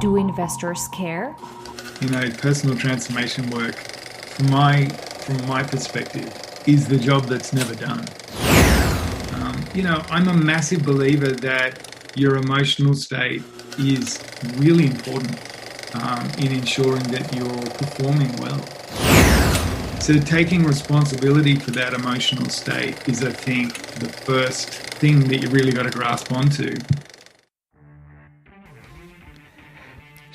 Do investors care? Personal transformation work, from my perspective, is the job that's never done. I'm a massive believer that your emotional state is really important in ensuring that you're performing well. So taking responsibility for that emotional state is, I think, the first thing that you really got to grasp onto.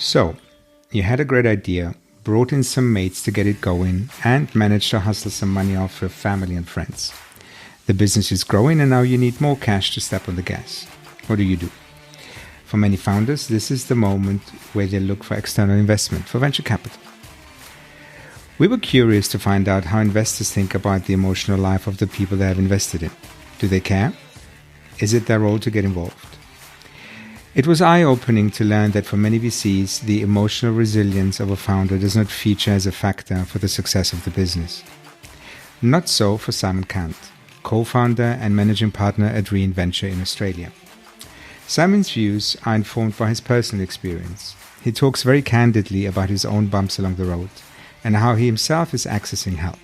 So, you had a great idea, brought in some mates to get it going, and managed to hustle some money off your family and friends. The business is growing and now you need more cash to step on the gas. What do? For many founders, this is the moment where they look for external investment, for venture capital. We were curious to find out how investors think about the emotional life of the people they have invested in. Do they care? Is it their role to get involved? It was eye-opening to learn that for many VCs, the emotional resilience of a founder does not feature as a factor for the success of the business. Not so for Simon Cant, co-founder and managing partner at Reinventure in Australia. Simon's views are informed by his personal experience. He talks very candidly about his own bumps along the road and how he himself is accessing help.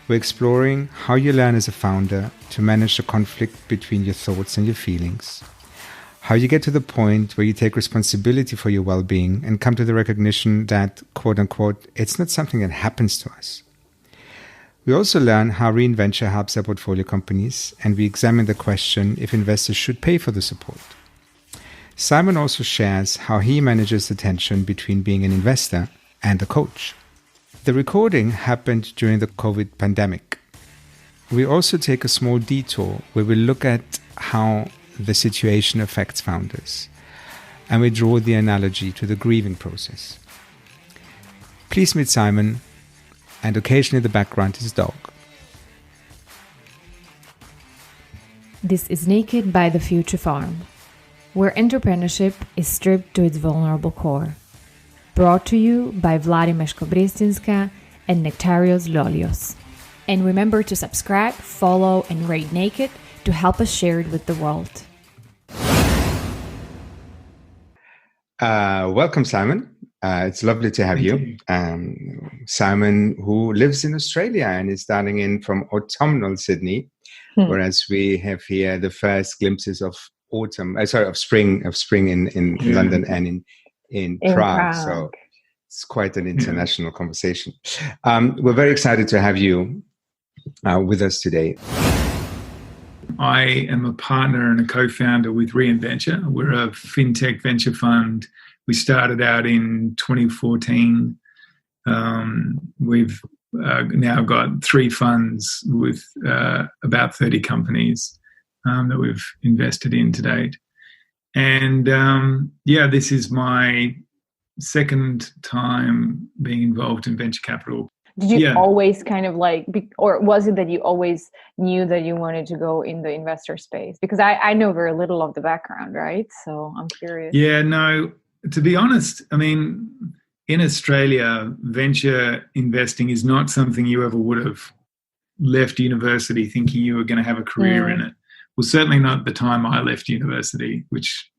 We're exploring how you learn as a founder to manage the conflict between your thoughts and your feelings, how you get to the point where you take responsibility for your well-being and come to the recognition that, quote-unquote, it's not something that happens to us. We also learn how Reinventure helps their portfolio companies, and we examine the question if investors should pay for the support. Simon also shares how he manages the tension between being an investor and a coach. The recording happened during the COVID pandemic. We also take a small detour where we look at how the situation affects founders, and we draw the analogy to the grieving process. Please meet Simon, and occasionally the background is dog. This is Naked by the Future Farm, where entrepreneurship is stripped to its vulnerable core. Brought to you by Vladi and Nektarios Lolios. And remember to subscribe, follow, and rate Naked to help us share it with the world. Welcome, Simon. It's lovely to have you. Simon, who lives in Australia and is starting in from autumnal Sydney, whereas we have here the first glimpses of spring in London and in Prague. So it's quite an international conversation. We're very excited to have you with us today. I am a partner and a co-founder with Reinventure. We're a fintech venture fund. We started out in 2014. We've now got 3 funds with about 30 companies that we've invested in to date. And this is my second time being involved in venture capital. Did you always kind of or was it that you always knew that you wanted to go in the investor space? Because I know very little of the background, right? So I'm curious. Yeah, no, to be honest, I mean, in Australia, venture investing is not something you ever would have left university thinking you were going to have a career in it. Well, certainly not the time I left university, which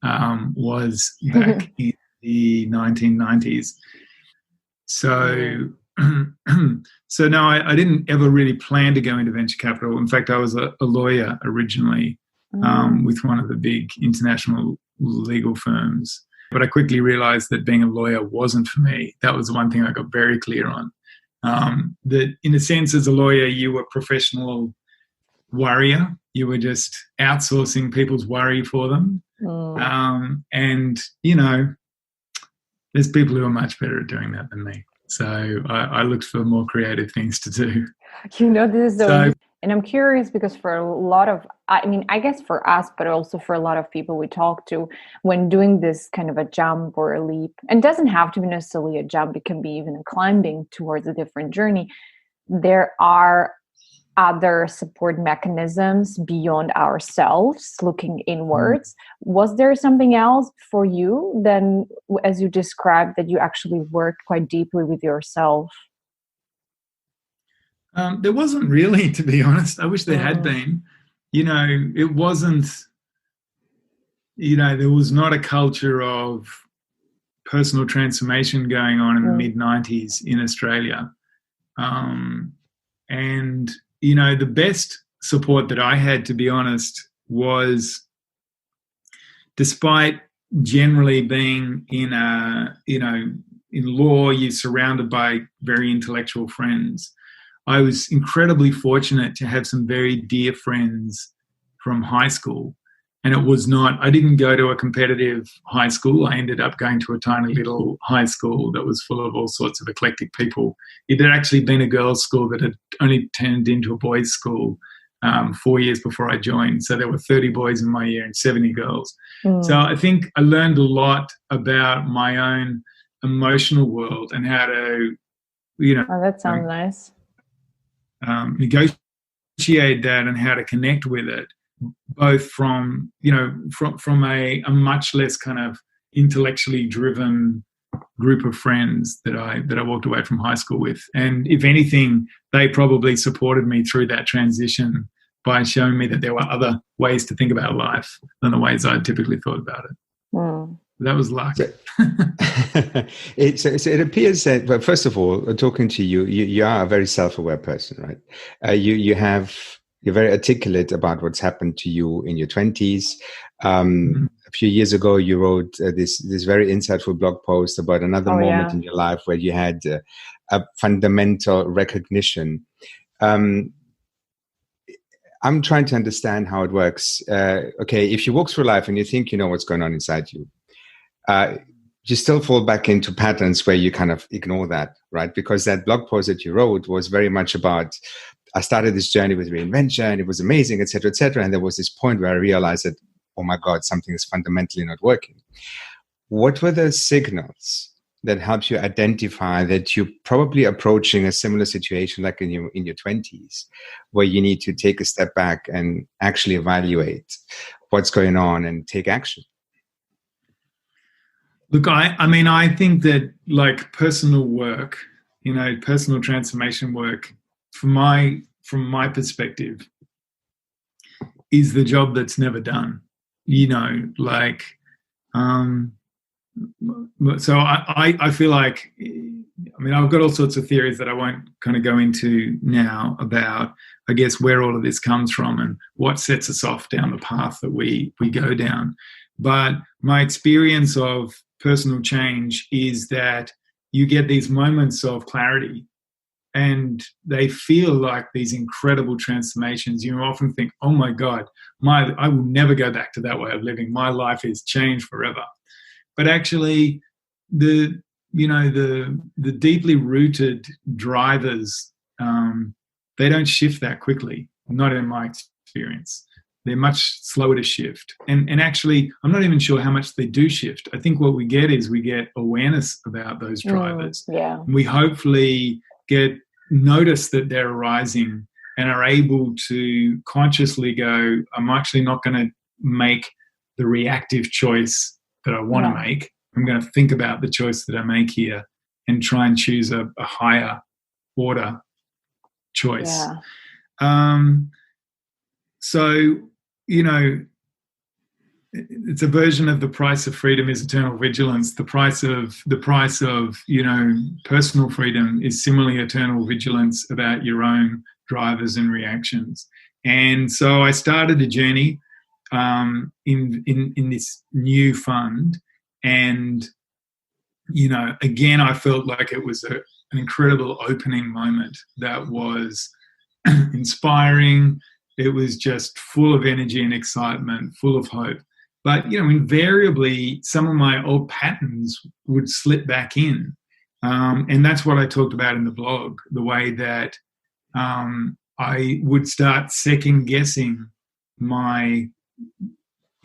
was back in the 1990s. So no, I didn't ever really plan to go into venture capital. In fact, I was a lawyer originally with one of the big international legal firms. But I quickly realized that being a lawyer wasn't for me. That was the one thing I got very clear on. That in a sense, as a lawyer, you were a professional worrier. You were just outsourcing people's worry for them. And, there's people who are much better at doing that than me. So I looked for more creative things to do. This is and I'm curious because for a lot of, I guess for us, but also for a lot of people we talk to, when doing this kind of a jump or a leap, and it doesn't have to be necessarily a jump, it can be even a climbing towards a different journey, there are other support mechanisms beyond ourselves, looking inwards. Was there something else for you than, as you described, that you actually worked quite deeply with yourself? There wasn't really, to be honest. I wish there had been. It wasn't, there was not a culture of personal transformation going on in the mid-90s in Australia. And, the best support that I had, to be honest, was, despite generally being in law, you're surrounded by very intellectual friends. I was incredibly fortunate to have some very dear friends from high school. And I didn't go to a competitive high school. I ended up going to a tiny little high school that was full of all sorts of eclectic people. It had actually been a girls' school that had only turned into a boys' school 4 years before I joined. So there were 30 boys in my year and 70 girls. So I think I learned a lot about my own emotional world and how to, Oh, that sounds nice. Negotiate that and how to connect with it, both from a much less kind of intellectually driven group of friends that I walked away from high school with. And if anything, they probably supported me through that transition by showing me that there were other ways to think about life than the ways I typically thought about it. That was luck. It appears that, well, first of all, talking to you, you are a very self-aware person, right? You're very articulate about what's happened to you in your 20s. A few years ago, you wrote this very insightful blog post about another moment in your life where you had a fundamental recognition. I'm trying to understand how it works. Okay, if you walk through life and you think you know what's going on inside you, you still fall back into patterns where you kind of ignore that, right? Because that blog post that you wrote was very much about, I started this journey with reinvention and it was amazing, et cetera, et cetera. And there was this point where I realized that, oh my God, something is fundamentally not working. What were the signals that helped you identify that you're probably approaching a similar situation like in your 20s, where you need to take a step back and actually evaluate what's going on and take action? Look, I think that, like, personal work, personal transformation work, from my perspective, is the job that's never done. So I feel like, I've got all sorts of theories that I won't kind of go into now about, I guess, where all of this comes from and what sets us off down the path that we go down. But my experience of personal change is that you get these moments of clarity and they feel like these incredible transformations. You often think, oh my God, I will never go back to that way of living. My life is changed forever. But actually, the deeply rooted drivers, they don't shift that quickly, not in my experience. They're much slower to shift. And actually, I'm not even sure how much they do shift. I think what we get awareness about those drivers. We hopefully get notice that they're arising and are able to consciously go, I'm actually not going to make the reactive choice that I want to make. I'm going to think about the choice that I make here and try and choose a higher order choice. So, it's a version of the price of freedom is eternal vigilance. The price of personal freedom is similarly eternal vigilance about your own drivers and reactions. And so I started a journey in this new fund, and again, I felt like it was an incredible opening moment that was inspiring. It was just full of energy and excitement, full of hope. But, invariably, some of my old patterns would slip back in. And that's what I talked about in the blog, the way that I would start second-guessing my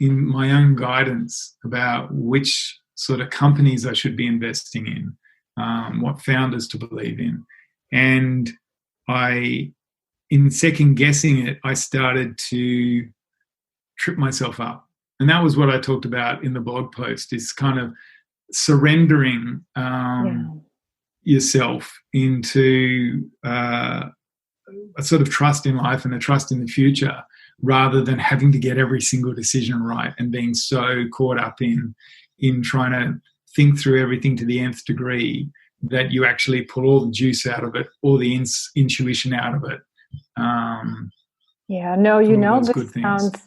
own guidance about which sort of companies I should be investing in, what founders to believe in. And in second guessing it, I started to trip myself up. And that was what I talked about in the blog post, is kind of surrendering yourself into a sort of trust in life and a trust in the future, rather than having to get every single decision right and being so caught up in trying to think through everything to the nth degree that you actually pull all the juice out of it, all the intuition out of it. This sounds.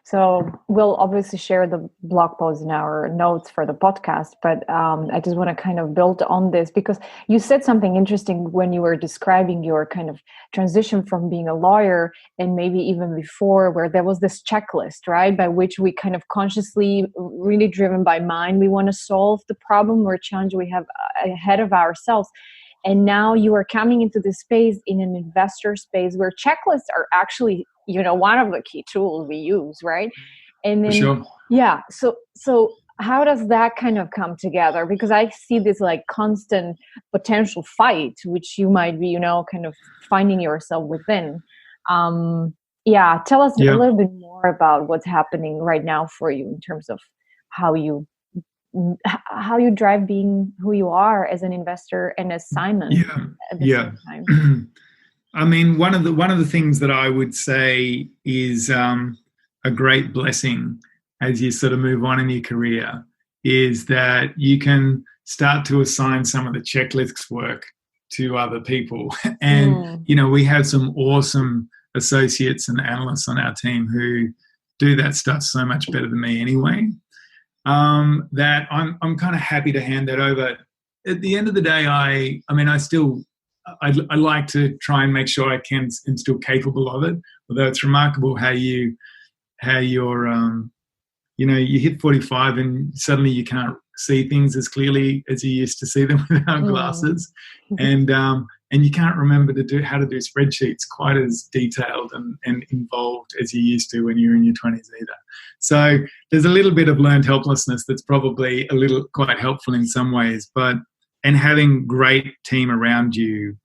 So we'll obviously share the blog post in our notes for the podcast, but I just want to kind of build on this because you said something interesting when you were describing your kind of transition from being a lawyer and maybe even before, where there was this checklist, right, by which we kind of consciously, really driven by mind, we want to solve the problem or challenge we have ahead of ourselves. And now you are coming into this space in an investor space where checklists are actually, one of the key tools we use, right? And then, sure. Yeah. So how does that kind of come together? Because I see this like constant potential fight, which you might be, kind of finding yourself within. Tell us a little bit more about what's happening right now for you in terms of how you drive being who you are as an investor and as Simon at the same time. I mean, one of the things that I would say is a great blessing as you sort of move on in your career is that you can start to assign some of the checklist work to other people. And, we have some awesome associates and analysts on our team who do that stuff so much better than me anyway. That I'm kind of happy to hand that over. At the end of the day, I like to try and make sure am still capable of it. Although it's remarkable how you're you hit 45 and suddenly you can't see things as clearly as you used to see them without glasses, and you can't remember how to do spreadsheets quite as detailed and involved as you used to when you were in your 20s either. So there's a little bit of learned helplessness that's probably quite helpful in some ways, and having great team around you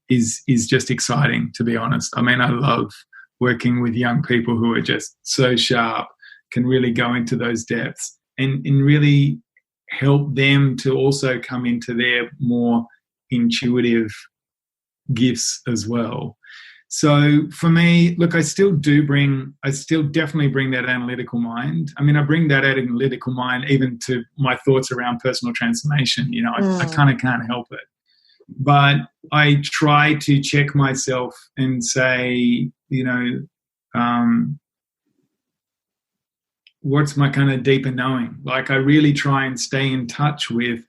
is just exciting, to be honest. I mean, I love working with young people who are just so sharp, can really go into those depths and really help them to also come into their more intuitive gifts as well. So for me, look, I still definitely bring that analytical mind. I mean, I bring that analytical mind even to my thoughts around personal transformation. I kind of can't help it. But I try to check myself and say, what's my kind of deeper knowing? Like, I really try and stay in touch with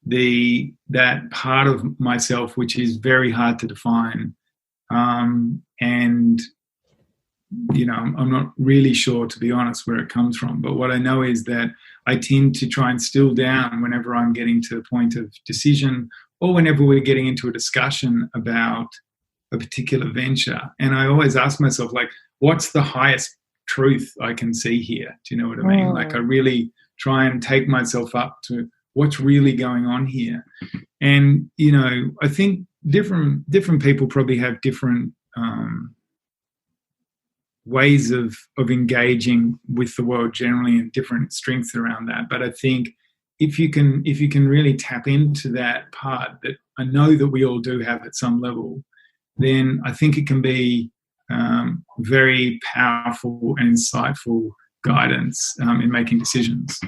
that part of myself which is very hard to define, and I'm not really sure, to be honest, where it comes from. But what I know is that I tend to try and still down whenever I'm getting to the point of decision or whenever we're getting into a discussion about a particular venture. And I always ask myself, like, what's the highest truth I can see here? Do you know what I mean? Like, I really try and take myself up to what's really going on here. And, I think different people probably have different ways of engaging with the world generally and different strengths around that. But I think if you can really tap into that part that I know that we all do have at some level, then I think it can be very powerful and insightful guidance in making decisions.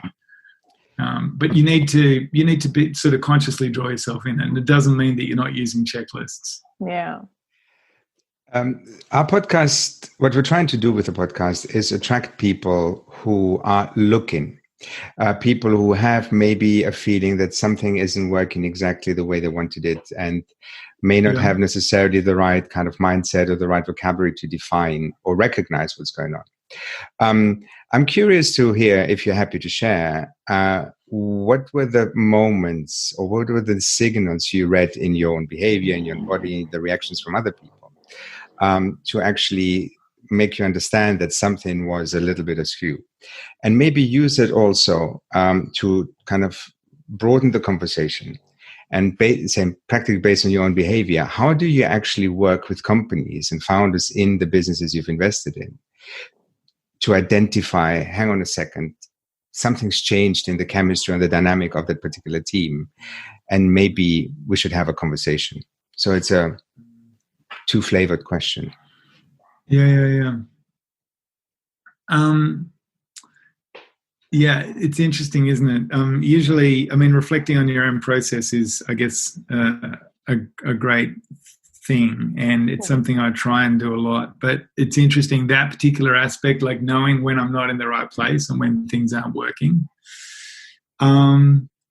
But you need to be sort of consciously draw yourself in, and it doesn't mean that you're not using checklists. Yeah. Our podcast, what we're trying to do with the podcast is attract people who are looking, people who have maybe a feeling that something isn't working exactly the way they wanted it and may not have necessarily the right kind of mindset or the right vocabulary to define or recognize what's going on. I'm curious to hear, if you're happy to share, what were the moments or what were the signals you read in your own behavior, in your own body, the reactions from other people, to actually make you understand that something was a little bit askew, and maybe use it also to kind of broaden the conversation and practically based on your own behavior. How do you actually work with companies and founders in the businesses you've invested in to identify, hang on a second, something's changed in the chemistry and the dynamic of that particular team, and maybe we should have a conversation? So it's a two-flavored question. Yeah. Yeah, it's interesting, isn't it? Usually, I mean, reflecting on your own process is, I guess, a great thing, and it's something I try and do a lot. But it's interesting, that particular aspect, like knowing when I'm not in the right place and when things aren't working.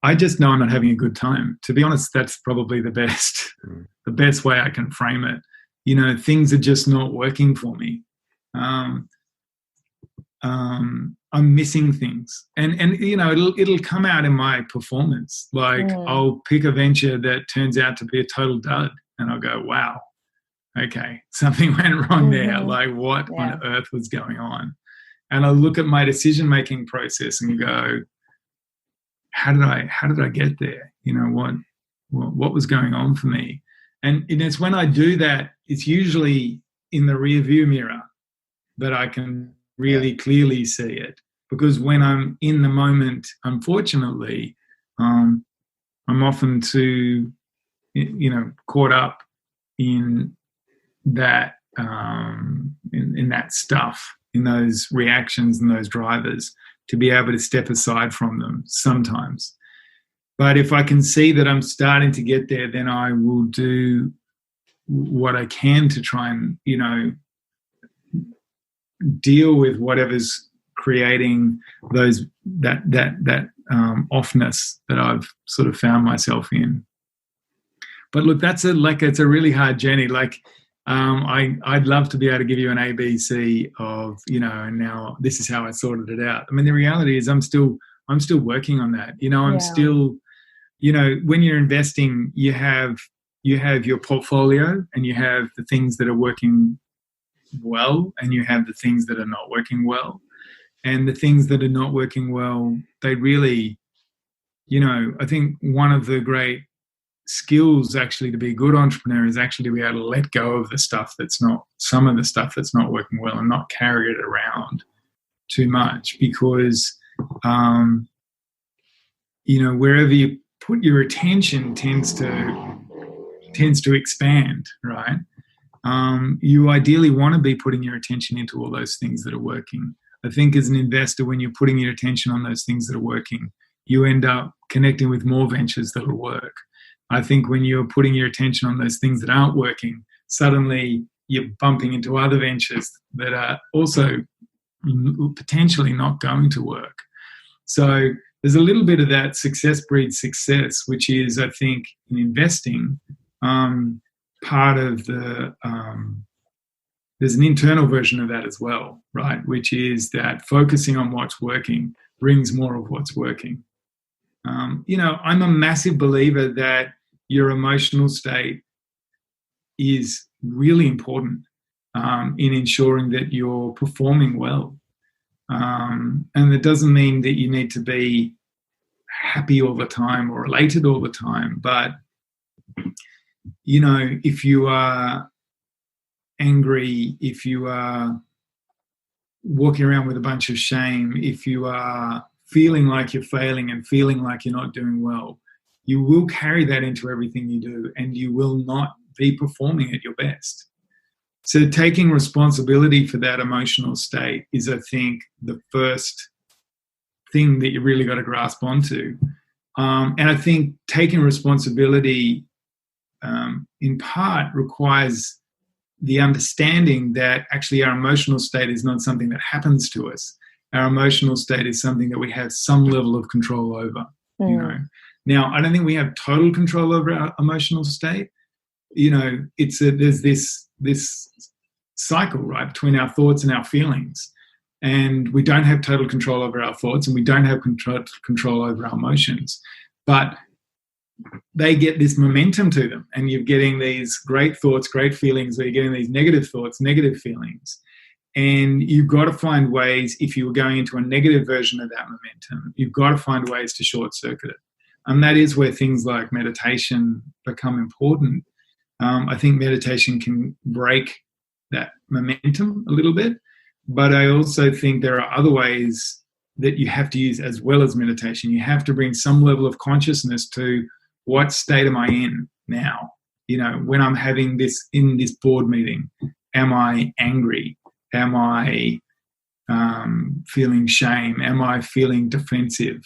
I just know I'm not having a good time. To be honest, that's probably the best way I can frame it. You know, things are just not working for me. I'm missing things, and you know, it'll come out in my performance. Like I'll pick a venture that turns out to be a total dud, and I'll go, wow, okay, something went wrong there. Like what on earth was going on? And I look at my decision-making process and go, how did I get there? You know, what was going on for me? And it's when I do that, it's usually in the rear view mirror that I can really clearly see it. Because when I'm in the moment, unfortunately, I'm often too, you know, caught up in that, in that stuff, in those reactions and those drivers, to be able to step aside from them sometimes. But if I can see that I'm starting to get there, then I will do what I can to try and, you know, deal with whatever's creating that offness that I've sort of found myself in. But look, it's a really hard journey. Like, I'd love to be able to give you an ABC of, you know, and now this is how I sorted it out. I mean, the reality is I'm still working on that. You know, I'm still, you know, when you're investing, you have your portfolio and you have the things that are working well and you have the things that are not working well. And the things that are not working well, they really, you know, I think one of the great skills actually to be a good entrepreneur is actually to be able to let go of some of the stuff that's not working well and not carry it around too much, because you know, wherever you put your attention tends to expand, right? You ideally want to be putting your attention into all those things that are working. I think as an investor, when you're putting your attention on those things that are working, you end up connecting with more ventures that will work. I think when you're putting your attention on those things that aren't working, suddenly you're bumping into other ventures that are also potentially not going to work. So there's a little bit of that success breeds success, which is, I think, in investing, part of the there's an internal version of that as well, right? Which is that focusing on what's working brings more of what's working. You know, I'm a massive believer that your emotional state is really important in ensuring that you're performing well. And it doesn't mean that you need to be happy all the time or elated all the time, but you know, if you are angry, if you are walking around with a bunch of shame, if you are feeling like you're failing and feeling like you're not doing well, you will carry that into everything you do and you will not be performing at your best. So taking responsibility for that emotional state is, I think, the first thing that you really got to grasp onto. And I think taking responsibility in part requires the understanding that actually our emotional state is not something that happens to us. Our emotional state is something that we have some level of control over. You know, now I don't think we have total control over our emotional state. You know, there's this cycle, right, between our thoughts and our feelings, and we don't have total control over our thoughts, and we don't have control over our emotions, but they get this momentum to them, and you're getting these great thoughts, great feelings, or you're getting these negative thoughts, negative feelings. And you've got to find ways, if you were going into a negative version of that momentum, you've got to find ways to short circuit it. And that is where things like meditation become important. I think meditation can break that momentum a little bit, but I also think there are other ways that you have to use as well as meditation. You have to bring some level of consciousness to what state am I in now? You know, when I'm having this in this board meeting, am I angry? Am I feeling shame? Am I feeling defensive?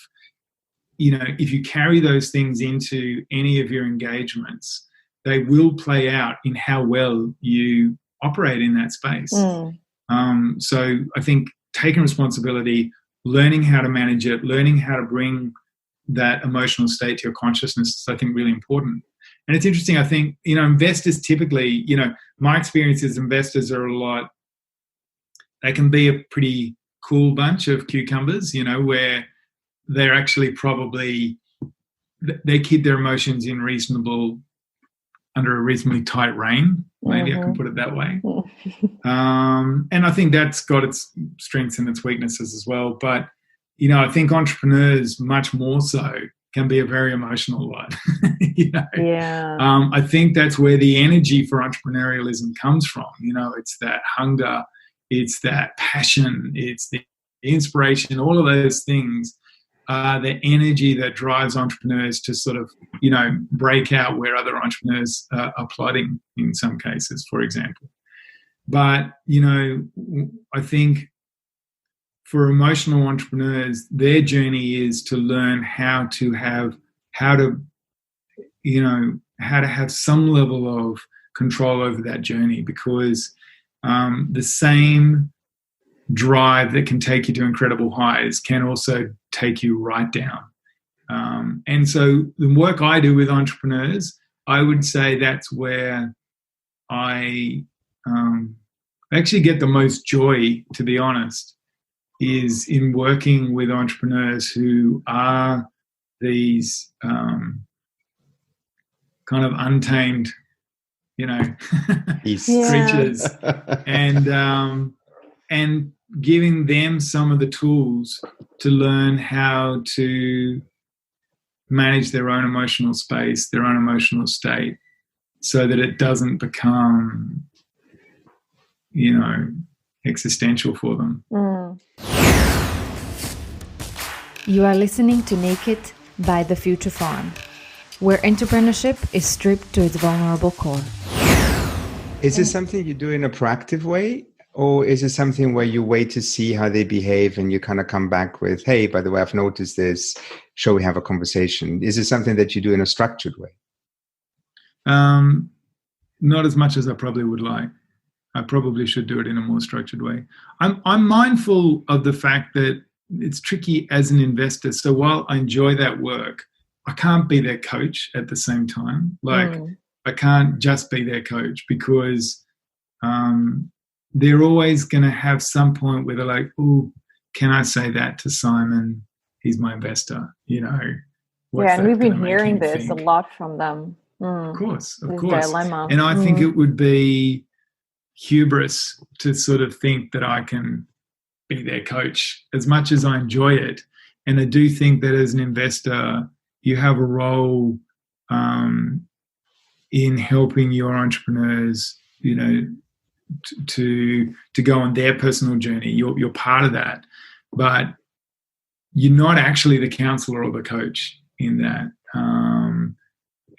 If you carry those things into any of your engagements, they will play out in how well you operate in that space. So I think taking responsibility, learning how to manage it, learning how to bring that emotional state to your consciousness is, I think, really important. And it's interesting, I think, investors typically, my experience is investors are they can be a pretty cool bunch of cucumbers, where they're actually they keep their emotions under a reasonably tight rein. Maybe I can put it that way. And I think that's got its strengths and its weaknesses as well. But, I think entrepreneurs much more so can be a very emotional lot. Yeah. I think that's where the energy for entrepreneurialism comes from. It's that hunger, it's that passion, it's the inspiration, all of those things. The energy that drives entrepreneurs to sort of, break out where other entrepreneurs are plodding in some cases, for example. But, I think for emotional entrepreneurs, their journey is to learn how to have some level of control over that journey, because the same drive that can take you to incredible highs can also take you right down. And so the work I do with entrepreneurs, I would say that's where I actually get the most joy, to be honest, is in working with entrepreneurs who are these kind of untamed, creatures, and giving them some of the tools to learn how to manage their own emotional space, their own emotional state, so that it doesn't become, existential for them. You are listening to Naked by The Future Farm, where entrepreneurship is stripped to its vulnerable core. Is it something you do in a proactive way? Or is it something where you wait to see how they behave and you kind of come back with, hey, by the way, I've noticed this, shall we have a conversation? Is it something that you do in a structured way? Not as much as I probably would like. I probably should do it in a more structured way. I'm mindful of the fact that it's tricky as an investor. So while I enjoy that work, I can't be their coach at the same time. I can't just be their coach, because they're always going to have some point where they're like, oh, can I say that to Simon? He's my investor, and we've been hearing this a lot from them. Of course. Dilemma. And I think it would be hubris to sort of think that I can be their coach, as much as I enjoy it. And I do think that as an investor, you have a role in helping your entrepreneurs, to go on their personal journey. You're part of that, but you're not actually the counselor or the coach in that.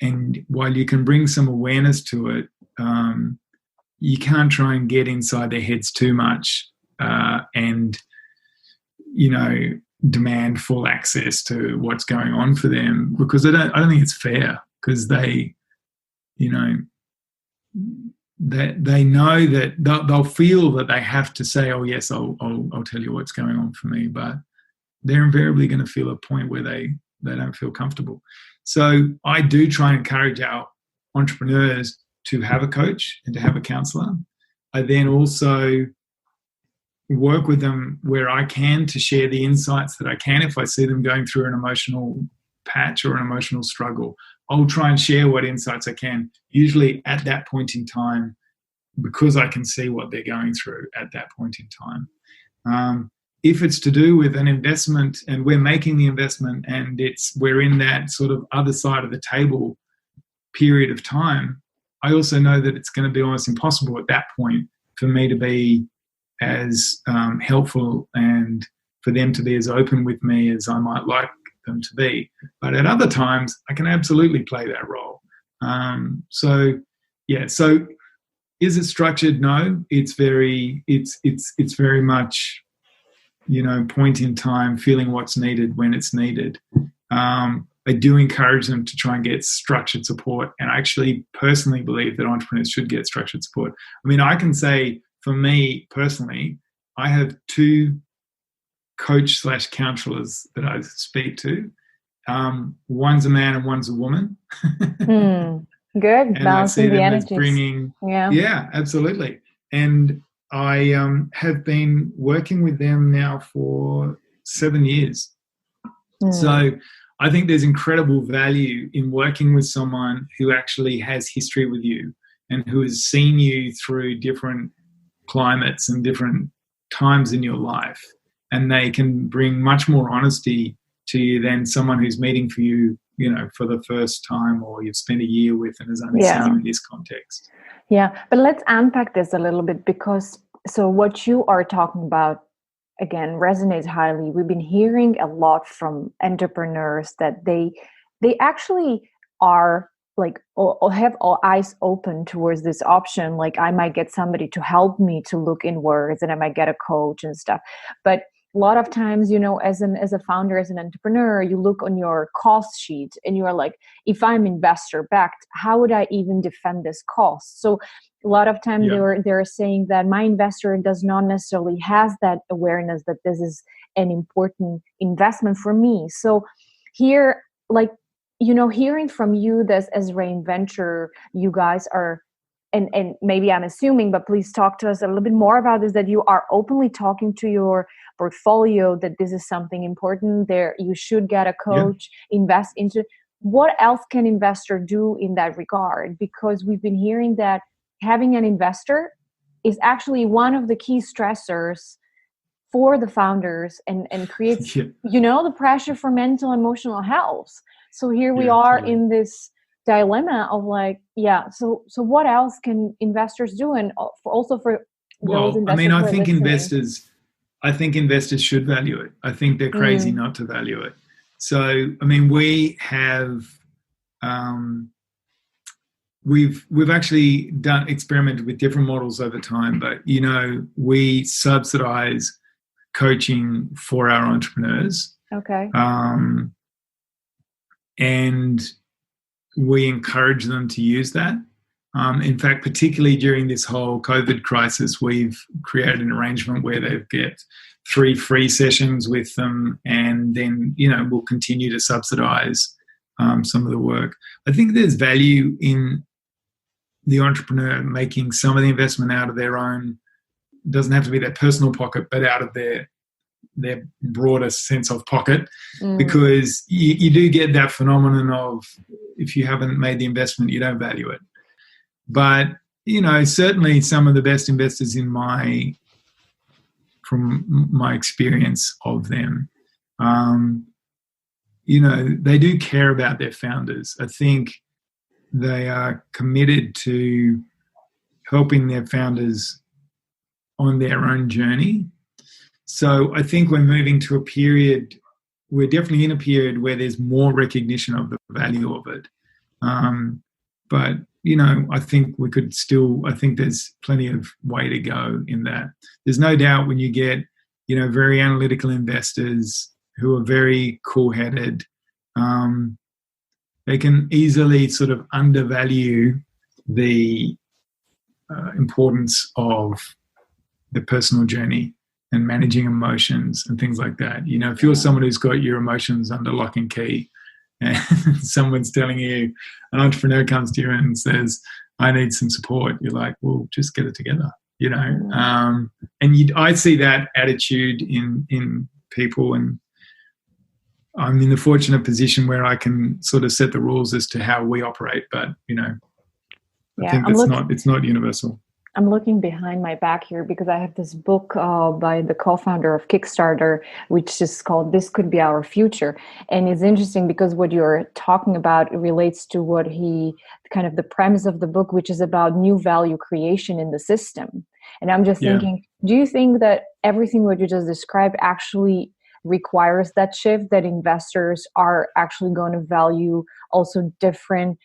And while you can bring some awareness to it, you can't try and get inside their heads too much and demand full access to what's going on for them, because I don't think it's fair, because they know that they'll feel that they have to say, oh yes, I'll tell you what's going on for me, but they're invariably going to feel a point where they don't feel comfortable. So I do try and encourage our entrepreneurs to have a coach and to have a counselor. I then also work with them where I can to share the insights that I can. If I see them going through an emotional patch or an emotional struggle, I'll try and share what insights I can, usually at that point in time, because I can see what they're going through at that point in time. If it's to do with an investment and we're making the investment and we're in that sort of other side of the table period of time, I also know that it's going to be almost impossible at that point for me to be as helpful and for them to be as open with me as I might like them to be. But at other times, I can absolutely play that role. So is it structured? No, it's very much point in time, feeling what's needed when it's needed. I do encourage them to try and get structured support. And I actually personally believe that entrepreneurs should get structured support. I mean, I can say for me personally, I have 2 coach/counselors that I speak to. One's a man and one's a woman. Good. And balancing I see the them as energies. bringing, yeah, absolutely. And I have been working with them now for 7 years. So I think there's incredible value in working with someone who actually has history with you and who has seen you through different climates and different times in your life. And they can bring much more honesty to you than someone who's meeting for you, for the first time, or you've spent a year with and has only seen you in this context. Yeah, but let's unpack this a little bit, because so what you are talking about, again, resonates highly. We've been hearing a lot from entrepreneurs that they actually are like, or have all eyes open towards this option. Like, I might get somebody to help me to look inwards, and I might get a coach and stuff. But a lot of times, as a founder, as an entrepreneur, you look on your cost sheet and you are like, if I'm investor backed, how would I even defend this cost? So a lot of time they're saying that my investor does not necessarily has that awareness that this is an important investment for me. So here, like, hearing from you that as Reinventure, you guys are, and maybe I'm assuming, but please talk to us a little bit more about this, that you are openly talking to your portfolio that this is something important there. You should get a coach, invest into. What else can investor do in that regard? Because we've been hearing that having an investor is actually one of the key stressors for the founders and creates, the pressure for mental, emotional health. So here we are in this dilemma of like, so what else can investors do? And also for those investors, I mean, I think investors should value it. I think they're crazy not to value it. So, I mean, we have, we've actually experimented with different models over time, but, we subsidize coaching for our entrepreneurs. Okay. And we encourage them to use that. In fact, particularly during this whole COVID crisis, we've created an arrangement where they get 3 free sessions with them, and then, we'll continue to subsidize some of the work. I think there's value in the entrepreneur making some of the investment out of their own, doesn't have to be their personal pocket, but out of their broader sense of pocket, because you do get that phenomenon of, if you haven't made the investment, you don't value it. But, certainly some of the best investors from my experience of them, they do care about their founders. I think they are committed to helping their founders on their own journey. So I think we're moving to we're definitely in a period where there's more recognition of the value of it. But, I think I think there's plenty of way to go in that. There's no doubt when you get, very analytical investors who are very cool-headed, they can easily sort of undervalue the importance of the personal journey and managing emotions and things like that. If you're someone who's got your emotions under lock and key, and someone's telling you, an entrepreneur comes to you and says, I need some support, you're like, well, just get it together, And I see that attitude in people, and I'm in the fortunate position where I can sort of set the rules as to how we operate, but, I think it's not universal. I'm looking behind my back here because I have this book by the co-founder of Kickstarter, which is called This Could Be Our Future. And it's interesting because what you're talking about relates to what kind of the premise of the book, which is about new value creation in the system. And I'm just thinking, do you think that everything what you just described actually requires that shift, that investors are actually going to value also different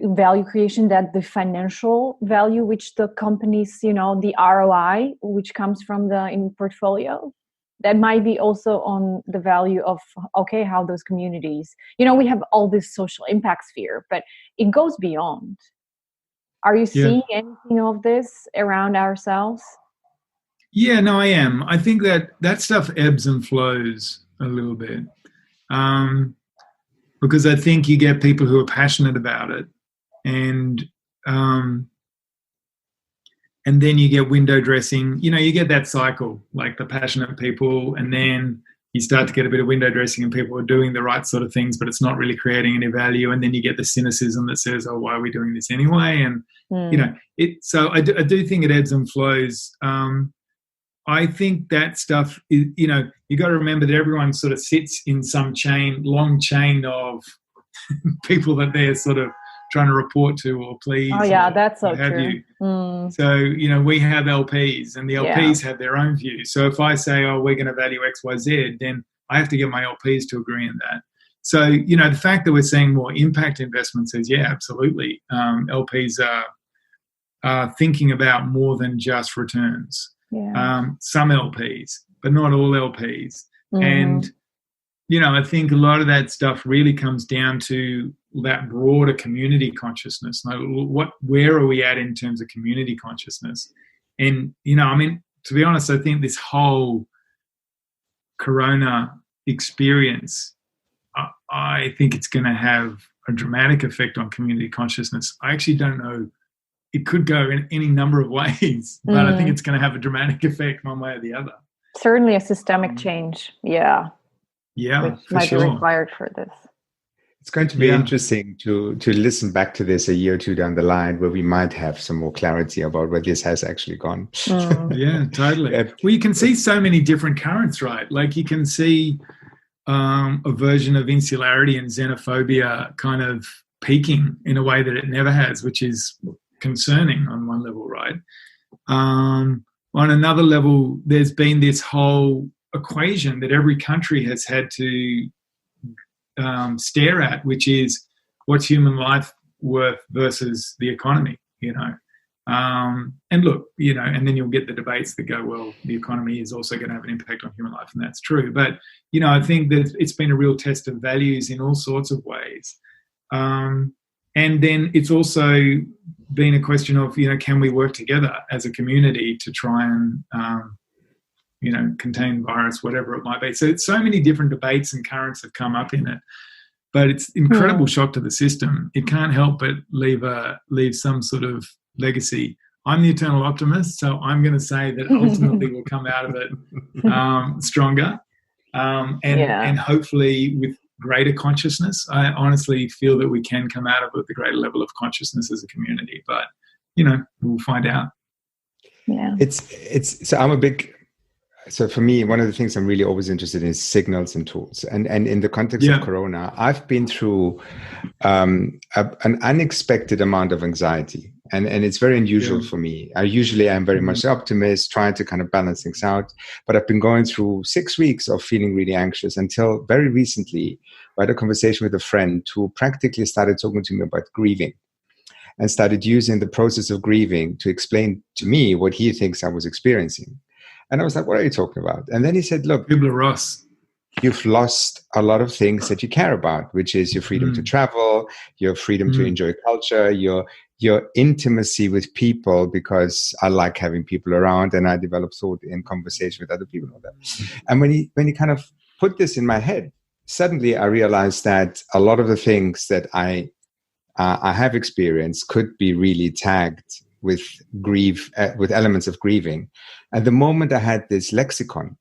value creation, that the financial value which the companies, the ROI which comes from the in portfolio? that might be also on the value of, okay, how those communities, we have all this social impact sphere, but it goes beyond. Are you seeing anything of this around ourselves? Yeah, no, I am. I think that stuff ebbs and flows a little bit, because I think you get people who are passionate about it, and then you get window dressing. You get that cycle, like the passionate people, and then you start to get a bit of window dressing, and people are doing the right sort of things, but it's not really creating any value. And then you get the cynicism that says, "Oh, why are we doing this anyway?" And So I do think it ebbs and flows. I think that stuff is, you got to remember that everyone sort of sits in some long chain of people that they're sort of trying to report to or please. Oh yeah, that's so true. So, we have LPs, and the LPs have their own views. So if I say, oh, we're going to value X, Y, Z, then I have to get my LPs to agree on that. So, the fact that we're seeing more impact investment says, yeah, absolutely. LPs are thinking about more than just returns. Yeah. Some LPs, but not all LPs. And, I think a lot of that stuff really comes down to that broader community consciousness. Like, where are we at in terms of community consciousness? And, to be honest, I think this whole Corona experience, I think it's going to have a dramatic effect on community consciousness. I actually don't know. It could go in any number of ways, but I think it's going to have a dramatic effect one way or the other. Certainly a systemic change. Yeah. Yeah, which might be required for this. It's going to be interesting to listen back to this a year or two down the line, where we might have some more clarity about where this has actually gone. Yeah, totally. Well, you can see so many different currents, right? Like you can see a version of insularity and xenophobia kind of peaking in a way that it never has, which is concerning on one level, right? On another level, there's been this whole equation that every country has had to stare at, which is what's human life worth versus the economy, and look, and then you'll get the debates that go, well, the economy is also going to have an impact on human life, and that's true. But I think that it's been a real test of values in all sorts of ways, and then it's also been a question of can we work together as a community to try and contain virus, whatever it might be. So it's so many different debates and currents have come up in it, but it's incredible shock to the system. It can't help but leave some sort of legacy. I'm the eternal optimist, so I'm going to say that ultimately we'll come out of it stronger, and hopefully with greater consciousness. I honestly feel that we can come out of it with a greater level of consciousness as a community, but we'll find out. Yeah, it's so for me, one of the things I'm really always interested in is signals and tools. And in the context of Corona, I've been through an unexpected amount of anxiety. And it's very unusual for me. I'm very much the optimist, trying to kind of balance things out. But I've been going through 6 weeks of feeling really anxious until very recently I had a conversation with a friend who practically started talking to me about grieving and started using the process of grieving to explain to me what he thinks I was experiencing. And I was like, what are you talking about? And then he said, look, Kubler-Ross, you've lost a lot of things that you care about, which is your freedom to travel, your freedom to enjoy culture, your intimacy with people, because I like having people around and I develop thought in conversation with other people. And when he kind of put this in my head, suddenly I realized that a lot of the things that I have experienced could be really tagged with grief, with elements of grieving. And the moment I had this lexicon,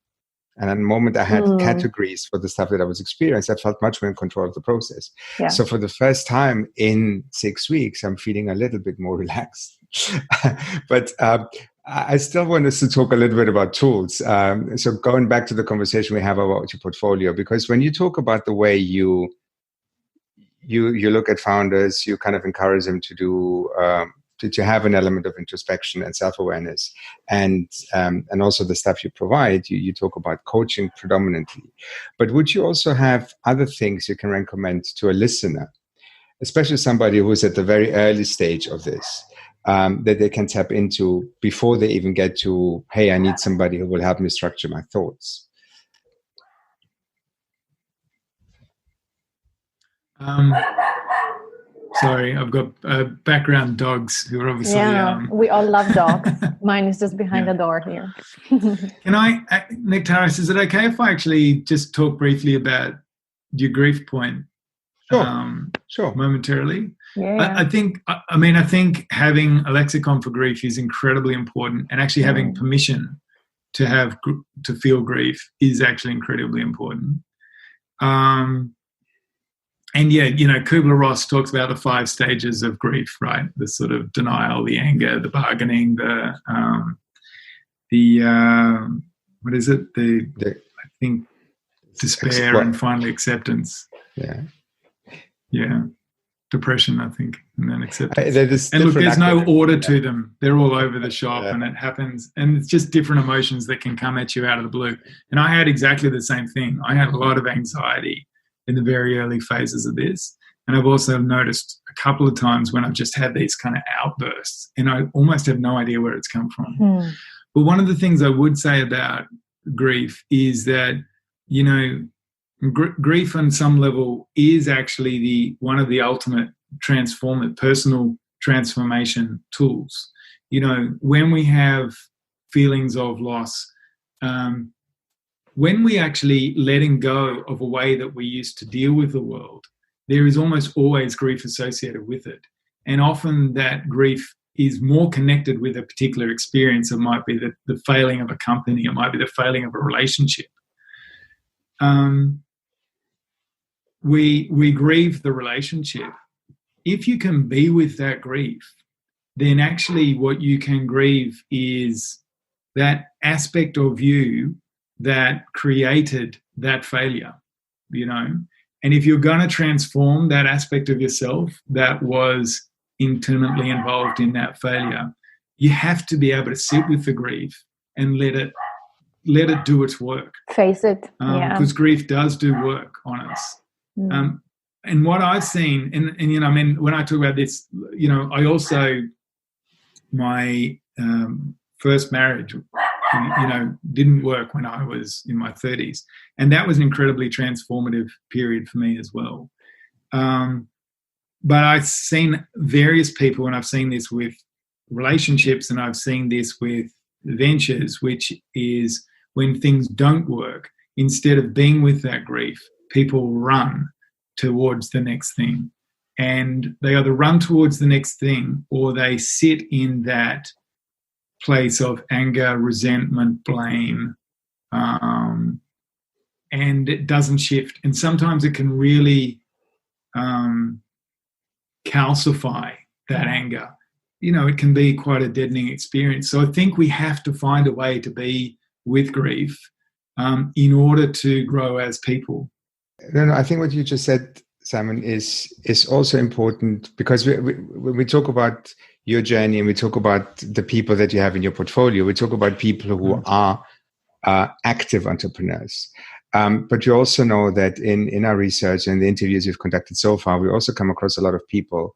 and at the moment I had categories for the stuff that I was experiencing, I felt much more in control of the process. Yeah. So for the first time in 6 weeks, I'm feeling a little bit more relaxed. But I still want us to talk a little bit about tools. So going back to the conversation we have about your portfolio, because when you talk about the way you look at founders, you kind of encourage them to do to have an element of introspection and self-awareness, and also the stuff you provide. You talk about coaching predominantly, but would you also have other things you can recommend to a listener, especially somebody who's at the very early stage of this, that they can tap into before they even get to, hey, I need somebody who will help me structure my thoughts? Um, sorry, I've got background dogs who are obviously. Yeah, we all love dogs. Mine is just behind the door here. Can I, Nektarios, is it okay if I actually just talk briefly about your grief point? Sure. Momentarily. Yeah. I think having a lexicon for grief is incredibly important, and actually having permission to feel grief is actually incredibly important. And yeah, Kubler-Ross talks about the 5 stages of grief, right? The sort of denial, the anger, the bargaining, what is it? I think despair and finally acceptance. Yeah. Depression, I think, and then acceptance. And look, there's no order to them. They're all over the shop, and it happens. And it's just different emotions that can come at you out of the blue. And I had exactly the same thing. I had a lot of anxiety in the very early phases of this. And I've also noticed a couple of times when I've just had these kind of outbursts, and I almost have no idea where it's come from. But one of the things I would say about grief is that, grief on some level is actually one of the ultimate personal transformation tools. When we have feelings of loss, when we actually letting go of a way that we used to deal with the world, there is almost always grief associated with it. And often that grief is more connected with a particular experience. It might be the failing of a company. It might be the failing of a relationship. We grieve the relationship. If you can be with that grief, then actually what you can grieve is that aspect of you that created that failure, And if you're going to transform that aspect of yourself that was intimately involved in that failure, you have to be able to sit with the grief and let it do its work. Face it. Because grief does do work on us. And what I've seen, and when I talk about this, I also, my first marriage, didn't work when I was in my 30s. And that was an incredibly transformative period for me as well. But I've seen various people, and I've seen this with relationships, and I've seen this with ventures, which is when things don't work, instead of being with that grief, people run towards the next thing. And they either run towards the next thing or they sit in that place of anger, resentment, blame, and it doesn't shift. And sometimes it can really calcify that anger. It can be quite a deadening experience. So I think we have to find a way to be with grief in order to grow as people. No, I think what you just said, Simon, is also important, because when we talk about your journey and we talk about the people that you have in your portfolio, we talk about people who are active entrepreneurs. But you also know that in our research and the interviews we've conducted so far, we also come across a lot of people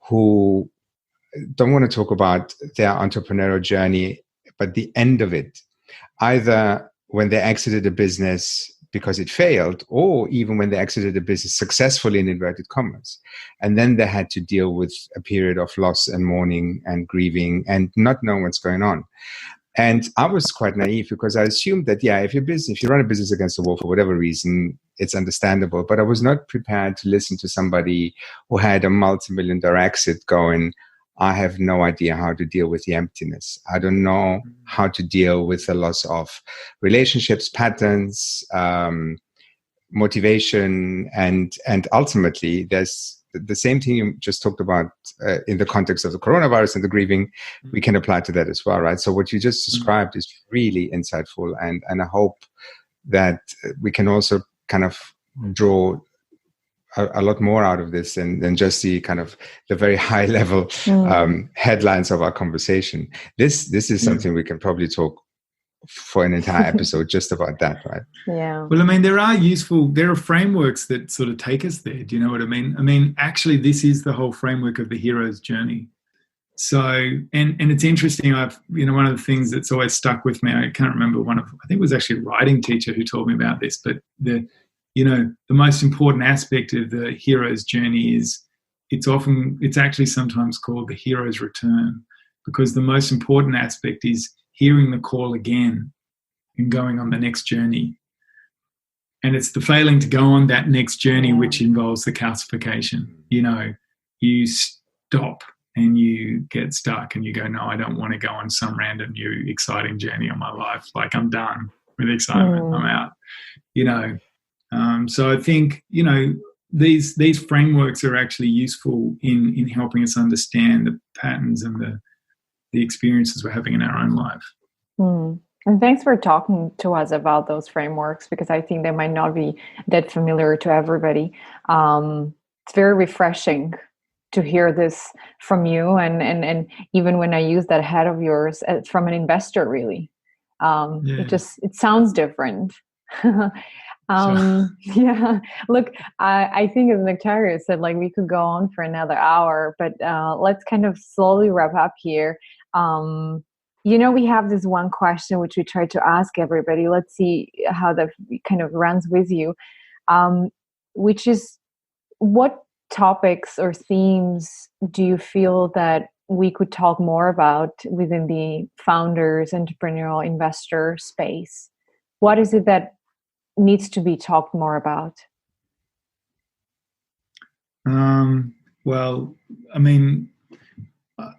who don't want to talk about their entrepreneurial journey, but the end of it, either when they exited a business because it failed, or even when they exited the business successfully in inverted commas. And then they had to deal with a period of loss and mourning and grieving and not knowing what's going on. And I was quite naive, because I assumed that, if you run a business against the wall for whatever reason, it's understandable. But I was not prepared to listen to somebody who had a multi-million-dollar exit going, I have no idea how to deal with the emptiness. I don't know how to deal with the loss of relationships, patterns, motivation, and ultimately there's the same thing you just talked about in the context of the coronavirus and the grieving. We can apply to that as well, right? So what you just described is really insightful, and I hope that we can also kind of draw a lot more out of this than just the kind of the very high level headlines of our conversation. This is something we can probably talk for an entire episode just about that, right? Yeah. Well, there are frameworks that sort of take us there. Do you know what I mean? Actually, this is the whole framework of the hero's journey. So, and it's interesting. One of the things that's always stuck with me, I can't remember I think it was actually a writing teacher who told me about this, but the most important aspect of the hero's journey is it's actually sometimes called the hero's return, because the most important aspect is hearing the call again and going on the next journey. And it's the failing to go on that next journey which involves the calcification. You stop and you get stuck and you go, no, I don't want to go on some random new exciting journey of my life. Like, I'm done with excitement. I'm out. So I think, these frameworks are actually useful in helping us understand the patterns and the experiences we're having in our own life. And thanks for talking to us about those frameworks, because I think they might not be that familiar to everybody. It's very refreshing to hear this from you, and even when I use that head of yours from an investor, really, it sounds different. Yeah. Look, I think as Nektarios said, like, we could go on for another hour, but let's kind of slowly wrap up here. We have this one question which we try to ask everybody. Let's see how that kind of runs with you, which is, what topics or themes do you feel that we could talk more about within the founders, entrepreneurial investor space? What is it that needs to be talked more about? Well, I mean,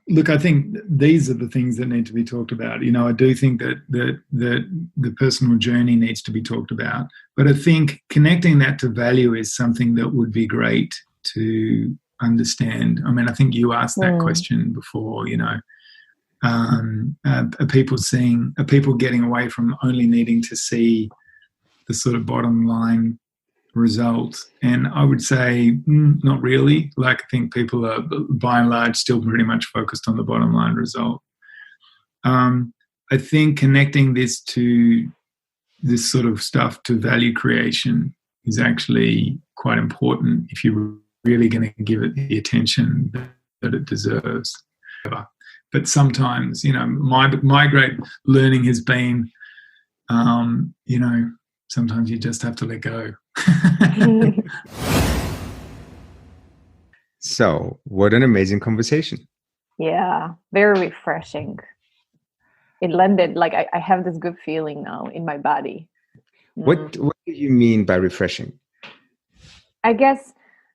look, I think these are the things that need to be talked about. I do think that the personal journey needs to be talked about, but I think connecting that to value is something that would be great to understand. I mean, I think you asked that question before. Are people getting away from only needing to see the sort of bottom line result? And I would say not really. Like, I think people are by and large still pretty much focused on the bottom line result. I think connecting this sort of stuff to value creation is actually quite important if you're really going to give it the attention that it deserves. But sometimes, my great learning has been, sometimes you just have to let go. So, what an amazing conversation. Yeah, very refreshing. It landed, like, I have this good feeling now in my body. What do you mean by refreshing? I guess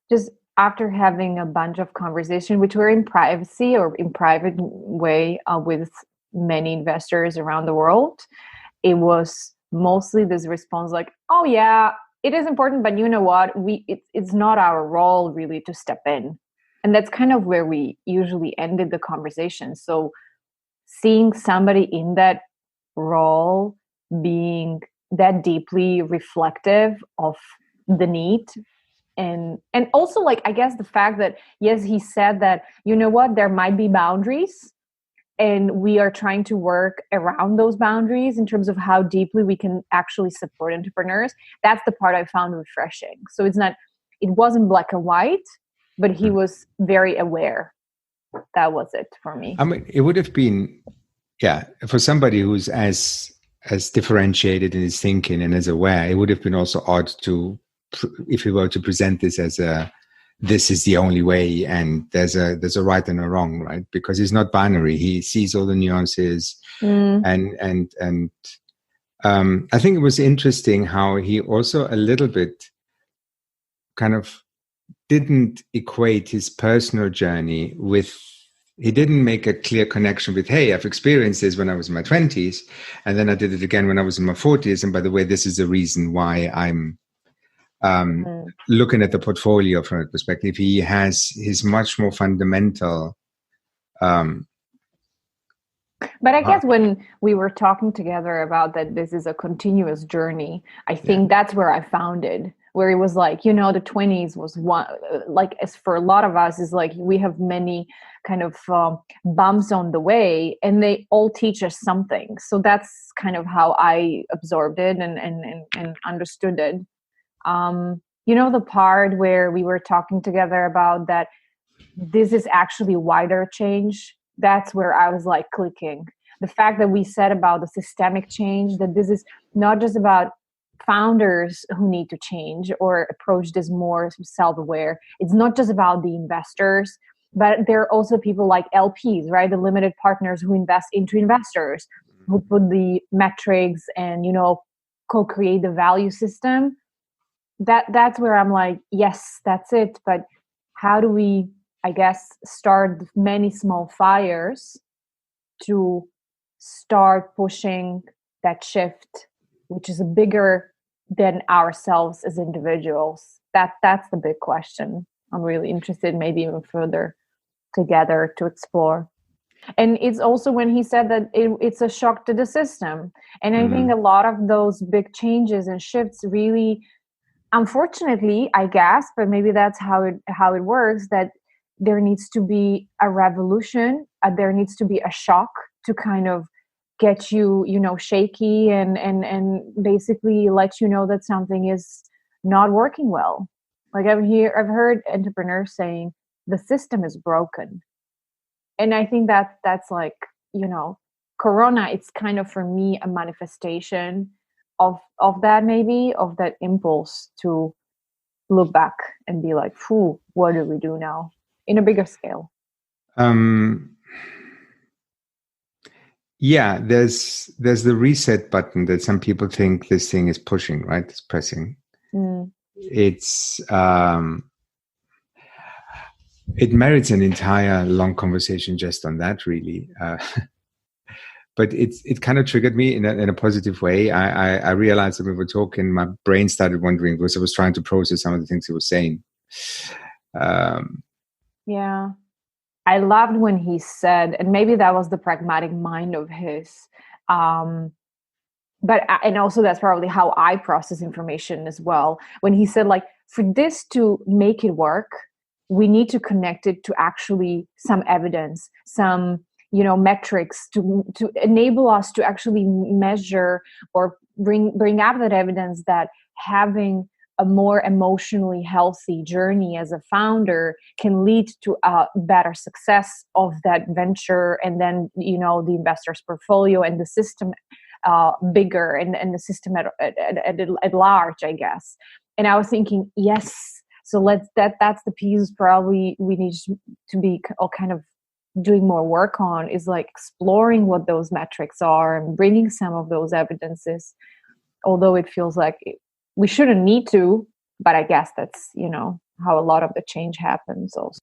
just after having a bunch of conversation, which were in privacy or in private way with many investors around the world, it was mostly this response like, oh yeah, it is important, but you know what? It's not our role really to step in. And that's kind of where we usually ended the conversation. So seeing somebody in that role being that deeply reflective of the need, and also, like, I guess the fact that, yes, he said that, you know what, there might be boundaries, and we are trying to work around those boundaries in terms of how deeply we can actually support entrepreneurs. That's the part I found refreshing. So it wasn't black and white, but he was very aware. That was it for me. I mean, it would have been, for somebody who's as differentiated in his thinking and as aware, it would have been also odd to, if he were to present this as this is the only way and there's a right and a wrong, right? Because he's not binary. He sees all the nuances. And I think it was interesting how he also a little bit kind of didn't equate his personal journey with, he didn't make a clear connection with, hey, I've experienced this when I was in my 20s, and then I did it again when I was in my 40s. And by the way, this is the reason why I'm looking at the portfolio from a perspective. He has his much more fundamental. But I guess when we were talking together about that, this is a continuous journey, I think that's where I found it, where it was like, the 20s was one, like, as for a lot of us, is like, we have many kind of bumps on the way, and they all teach us something. So that's kind of how I absorbed it and understood it. The part where we were talking together about that this is actually wider change, that's where I was like clicking. The fact that we said about the systemic change, that this is not just about founders who need to change or approach this more self-aware. It's not just about the investors, but there are also people like LPs, right? The limited partners who invest into investors, who put the metrics and, co-create the value system. That's where I'm like, yes, that's it. But how do we, I guess, start many small fires to start pushing that shift, which is bigger than ourselves as individuals? That's the big question. I'm really interested, maybe even further together to explore. And it's also when he said that it's a shock to the system. And I think a lot of those big changes and shifts really, unfortunately, I guess, but maybe that's how it works, that there needs to be a revolution, there needs to be a shock to kind of get you, shaky and basically let you know that something is not working well. Like I've heard entrepreneurs saying the system is broken. And I think that's like, Corona, it's kind of for me a manifestation of that, maybe, of that impulse to look back and be like, phew, what do we do now in a bigger scale? Yeah, there's the reset button that some people think this thing is pushing, right? It's pressing. It's it merits an entire long conversation just on that, really. But it kind of triggered me in a positive way. I realized that we were talking, my brain started wandering because I was trying to process some of the things he was saying. Yeah. I loved when he said, and maybe that was the pragmatic mind of his, and also that's probably how I process information as well. When he said, like, for this to make it work, we need to connect it to actually some evidence, some, metrics to enable us to actually measure or bring up that evidence that having a more emotionally healthy journey as a founder can lead to a better success of that venture, and then the investor's portfolio and the system bigger, and the system at large, I guess. And I was thinking, yes, so that's the piece probably we need to be all kind of doing more work on, is like exploring what those metrics are and bringing some of those evidences, although it feels like we shouldn't need to, but I guess that's, how a lot of the change happens also.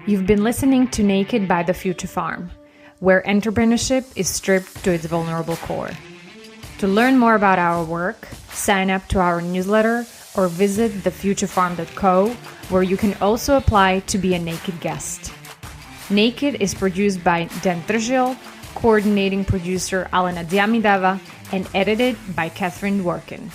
You've been listening to Naked by The Future Farm, where entrepreneurship is stripped to its vulnerable core. To learn more about our work, sign up to our newsletter or visit thefuturefarm.co, where you can also apply to be a Naked guest. Naked is produced by Dan Tržiel, coordinating producer Alena Diamidava, and edited by Catherine Dworkin.